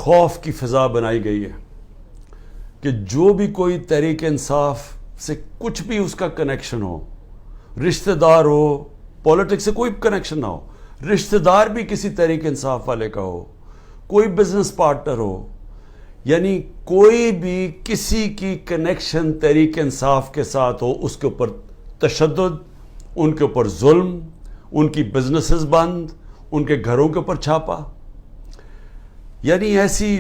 خوف کی فضا بنائی گئی ہے کہ جو بھی کوئی تحریک انصاف سے کچھ بھی اس کا کنیکشن ہو، رشتہ دار ہو، پولیٹکس سے کوئی کنیکشن نہ ہو، رشتہ دار بھی کسی تحریک انصاف والے کا ہو، کوئی بزنس پارٹنر ہو، یعنی کوئی بھی کسی کی کنیکشن تحریک انصاف کے ساتھ ہو، اس کے اوپر تشدد، ان کے اوپر ظلم، ان کی بزنسز بند، ان کے گھروں کے اوپر چھاپا. یعنی ایسی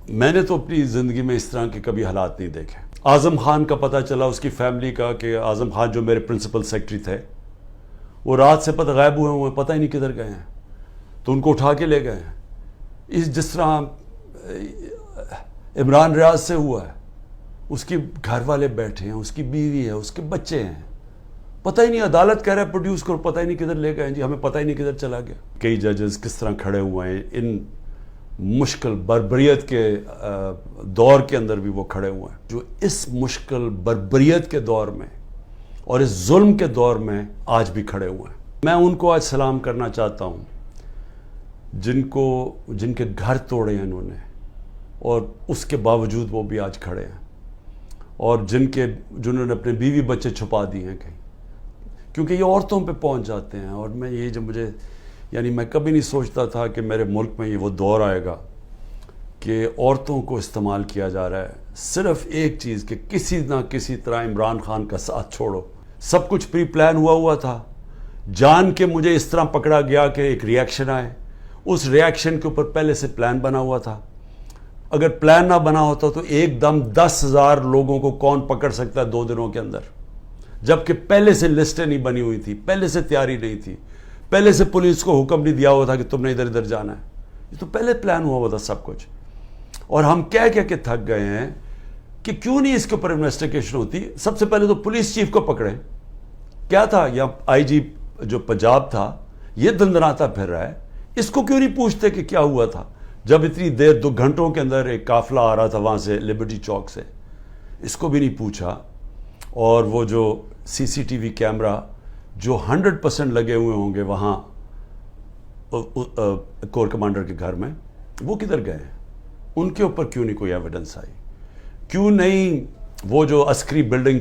میں نے تو اپنی زندگی میں اس طرح کے کبھی حالات نہیں دیکھے. اعظم خان کا پتہ چلا، اس کی فیملی کا، کہ اعظم خان جو میرے پرنسپل سیکرٹری تھے وہ رات سے غائب ہوئے پتہ ہی نہیں کدھر گئے ہیں. تو ان کو اٹھا کے لے گئے ہیں. جس طرح عمران ریاض سے ہوا ہے، اس کے گھر والے بیٹھے ہیں، اس کی بیوی ہے، اس کے بچے ہیں، پتہ ہی نہیں. عدالت کہہ رہا ہے پروڈیوس کرو، پتہ ہی نہیں کدھر لے گئے ہیں جی، ہمیں پتہ ہی نہیں کدھر چلا گیا. کئی ججز کس طرح کھڑے ہوئے ہیں ان مشکل بربریت کے دور کے اندر بھی وہ کھڑے ہوئے ہیں، جو اس مشکل بربریت کے دور میں اور اس ظلم کے دور میں آج بھی کھڑے ہوئے ہیں. میں ان کو آج سلام کرنا چاہتا ہوں جن کے گھر توڑے ہیں انہوں نے، اور اس کے باوجود وہ بھی آج کھڑے ہیں، اور جنہوں نے اپنے بیوی بچے چھپا دیے ہیں کہیں، کیونکہ یہ عورتوں پہ پہنچ جاتے ہیں. اور میں کبھی نہیں سوچتا تھا کہ میرے ملک میں یہ وہ دور آئے گا کہ عورتوں کو استعمال کیا جا رہا ہے صرف ایک چیز، کہ کسی نہ کسی طرح عمران خان کا ساتھ چھوڑو. سب کچھ پری پلان ہوا تھا، جان کے مجھے اس طرح پکڑا گیا کہ ایک ریاکشن آئے، اس ریاکشن کے اوپر پہلے سے پلان بنا ہوا تھا. اگر پلان نہ بنا ہوتا تو ایک دم 10,000 لوگوں کو کون پکڑ سکتا ہے 2 دنوں کے اندر، جبکہ پہلے سے لسٹیں نہیں بنی ہوئی تھی، پہلے سے تیاری نہیں تھی، پہلے سے پولیس کو حکم نہیں دیا ہوا تھا کہ تم نے ادھر ادھر جانا ہے. یہ تو پہلے پلان ہوا تھا سب کچھ. اور ہم کہہ کے تھک گئے ہیں کہ کیوں نہیں اس کے اوپر انویسٹیگیشن ہوتی. سب سے پہلے تو پولیس چیف کو پکڑیں. کیا تھا، یا آئی جی جو پنجاب تھا یہ دندناتا پھر رہا ہے، اس کو کیوں نہیں پوچھتے کہ کیا ہوا تھا جب اتنی دیر 2 گھنٹوں کے اندر ایک قافلہ آ رہا تھا وہاں سے لبرٹی چوک سے. اس کو بھی نہیں پوچھا. اور وہ جو سی سی ٹی وی کیمرہ جو 100% لگے ہوئے ہوں گے وہاں کور کمانڈر کے گھر میں، وہ کدھر گئے ہیں؟ ان کے اوپر کیوں نہیں کوئی ایویڈنس آئی؟ کیوں نہیں وہ جو عسکری بلڈنگ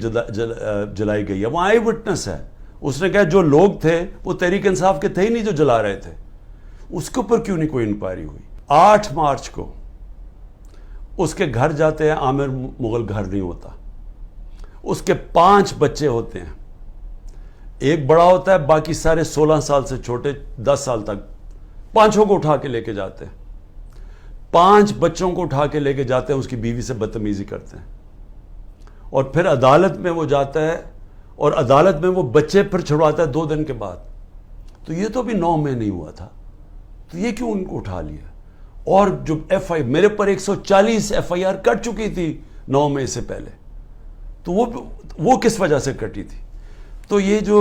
جلائی گئی ہے، وہ آئی وٹنس ہے، اس نے کہا جو لوگ تھے وہ تحریک انصاف کے تھے ہی نہیں جو جلا رہے تھے. اس کے اوپر کیوں نہیں کوئی انکوائری ہوئی؟ 8 مارچ کو اس کے گھر جاتے ہیں، عامر مغل گھر نہیں ہوتا، اس کے 5 بچے ہوتے ہیں، ایک بڑا ہوتا ہے، باقی سارے 16 سال سے چھوٹے 10 سال تک. 5 کو اٹھا کے لے کے جاتے ہیں، 5 بچوں کو اٹھا کے لے کے جاتے ہیں، اس کی بیوی سے بدتمیزی کرتے ہیں. اور پھر عدالت میں وہ جاتا ہے اور عدالت میں وہ بچے پھر چھڑواتا ہے 2 دن کے بعد. تو یہ تو ابھی 9 میں نہیں ہوا تھا، تو یہ کیوں ان کو اٹھا لیا؟ اور جو میرے پر 140 FIR کٹ چکی تھی 9 مئی سے پہلے، تو وہ کس وجہ سے کٹی تھی؟ تو یہ جو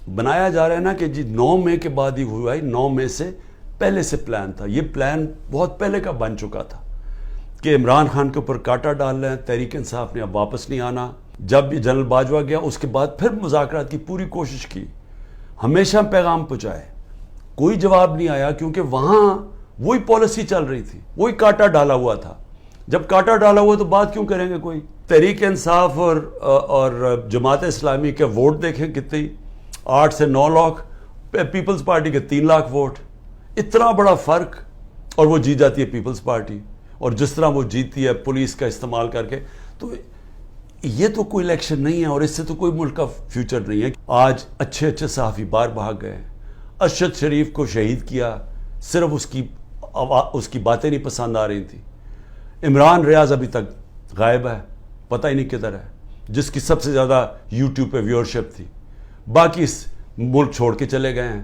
بنایا جا رہا ہے نا کہ جی 9 مئی کے بعد ہی ہوا ہے، 9 مئی سے پہلے سے پلان تھا. یہ پلان بہت پہلے کا بن چکا تھا کہ عمران خان کے اوپر کاٹا ڈال رہے ہیں. تحریک انصاف نے اب واپس نہیں آنا. جب جنرل باجوہ گیا اس کے بعد پھر مذاکرات کی پوری کوشش کی، ہمیشہ پیغام پہنچائے، کوئی جواب نہیں آیا، کیونکہ وہاں وہی پالیسی چل رہی تھی، وہی کاٹا ڈالا ہوا تھا. جب کاٹا ڈالا ہوا تو بات کیوں کریں گے کوئی؟ تحریک انصاف اور جماعت اسلامی کے ووٹ دیکھیں کتنے، 8 سے 9 لاکھ، پیپلز پارٹی کے 3 لاکھ ووٹ، اتنا بڑا فرق. اور وہ جیت جاتی ہے پیپلز پارٹی، اور جس طرح وہ جیتی ہے پولیس کا استعمال کر کے. تو یہ تو کوئی الیکشن نہیں ہے، اور اس سے تو کوئی ملک کا فیوچر نہیں ہے. آج اچھے صحافی باہر بھاگ گئے. ارشد شریف کو شہید کیا صرف اس کی باتیں نہیں پسند آ رہی تھیں. عمران ریاض ابھی تک غائب ہے، پتہ ہی نہیں کدھر ہے، جس کی سب سے زیادہ یوٹیوب پہ ویورشپ تھی. باقی ملک چھوڑ کے چلے گئے ہیں.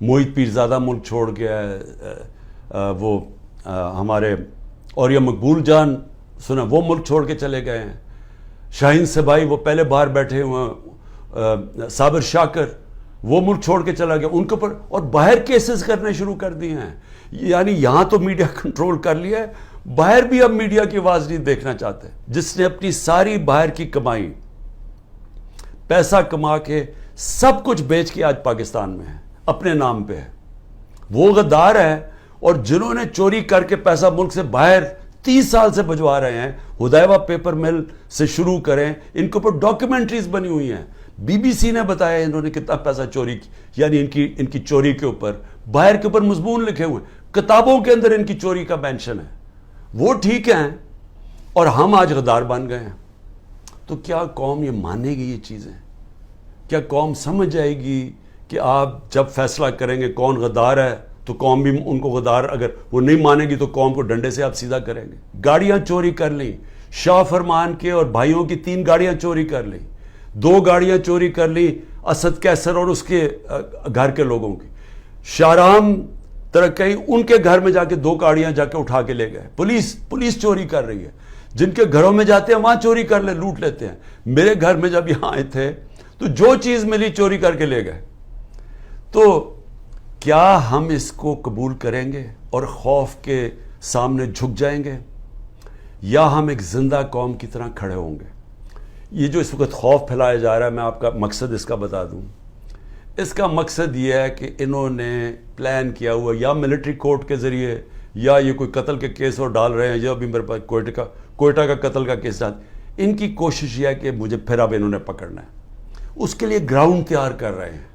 محیط پیرزادہ ملک چھوڑ گیا ہے، وہ ہمارے اور یہ مقبول جان سنا وہ ملک چھوڑ کے چلے گئے ہیں. شاہین سبائی وہ پہلے باہر بیٹھے ہوئے، صابر شاکر وہ ملک چھوڑ کے چلا گیا. ان کے اوپر اور باہر کیسز کرنے شروع کر دیے ہیں. یعنی یہاں تو میڈیا کنٹرول کر لیا ہے، باہر بھی اب میڈیا کی آواز نہیں دیکھنا چاہتے. جس نے اپنی ساری باہر کی کمائی پیسہ کما کے سب کچھ بیچ کے آج پاکستان میں ہے، اپنے نام پہ ہے، وہ غدار ہے. اور جنہوں نے چوری کر کے پیسہ ملک سے باہر 30 سال سے بھجوا رہے ہیں، ہدیبہ پیپر مل سے شروع کریں، ان کے اوپر ڈاکیومنٹریز بنی ہوئی ہیں، بی بی سی نے بتایا انہوں نے کتنا پیسہ چوری کی، یعنی ان کی چوری کے اوپر باہر کے اوپر مضمون لکھے ہوئے، کتابوں کے اندر ان کی چوری کا مینشن ہے. وہ ٹھیک ہیں اور ہم آج غدار بن گئے ہیں. تو کیا قوم یہ مانے گی یہ چیزیں؟ کیا قوم سمجھ جائے گی کہ آپ جب فیصلہ کریں گے کون غدار ہے تو قوم بھی ان کو غدار، اگر وہ نہیں مانے گی تو قوم کو ڈنڈے سے آپ سیدھا کریں گے؟ گاڑیاں چوری کر لیں، شاہ فرمان کے اور بھائیوں کی 3 گاڑیاں چوری کر لیں، 2 گاڑیاں چوری کر لیں اسد کیسر اور اس کے گھر کے لوگوں کی. شاہرام ترکئی ان کے گھر میں جا کے 2 گاڑیاں جا کے اٹھا کے لے گئے. پولیس چوری کر رہی ہے، جن کے گھروں میں جاتے ہیں وہاں چوری کر لے، لوٹ لیتے ہیں. میرے گھر میں جب یہاں آئے تھے تو جو چیز ملی چوری کر کے لے گئے. تو کیا ہم اس کو قبول کریں گے اور خوف کے سامنے جھک جائیں گے، یا ہم ایک زندہ قوم کی طرح کھڑے ہوں گے؟ یہ جو اس وقت خوف پھیلایا جا رہا ہے، میں آپ کا مقصد اس کا بتا دوں. اس کا مقصد یہ ہے کہ انہوں نے پلان کیا ہوا یا ملٹری کورٹ کے ذریعے، یا یہ کوئی قتل کے کیس اور ڈال رہے ہیں، یا ابھی میرے پاس کوئٹہ کا قتل کا کیس ڈال. ان کی کوشش یہ ہے کہ مجھے پھر اب انہوں نے پکڑنا ہے. اس کے لیے گراؤنڈ تیار کر رہے ہیں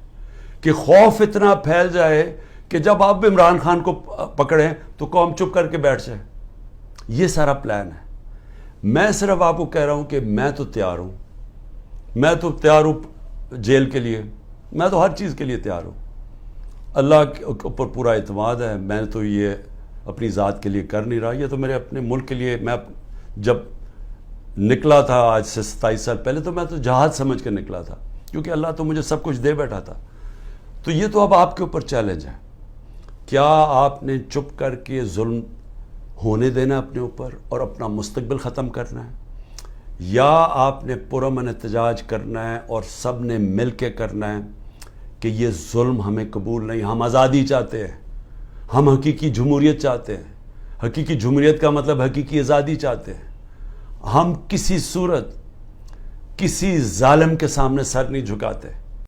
کہ خوف اتنا پھیل جائے کہ جب آپ عمران خان کو پکڑیں تو قوم چپ کر کے بیٹھ جائے. یہ سارا پلان ہے. میں صرف آپ کو کہہ رہا ہوں کہ میں تو تیار ہوں جیل کے لیے، میں تو ہر چیز کے لیے تیار ہوں. اللہ کے اوپر پورا اعتماد ہے. میں تو یہ اپنی ذات کے لیے کر نہیں رہا، یہ تو میرے اپنے ملک کے لیے. میں جب نکلا تھا آج سے 27 سال پہلے تو میں تو جہاد سمجھ کے نکلا تھا، کیونکہ اللہ تو مجھے سب کچھ دے بیٹھا تھا. تو یہ تو اب آپ کے اوپر چیلنج ہے. کیا آپ نے چپ کر کے ظلم ہونے دینا اپنے اوپر اور اپنا مستقبل ختم کرنا ہے، یا آپ نے پرامن احتجاج کرنا ہے اور سب نے مل کے کرنا ہے کہ یہ ظلم ہمیں قبول نہیں، ہم آزادی چاہتے ہیں، ہم حقیقی جمہوریت چاہتے ہیں. حقیقی جمہوریت کا مطلب حقیقی آزادی چاہتے ہیں. ہم کسی صورت کسی ظالم کے سامنے سر نہیں جھکاتے.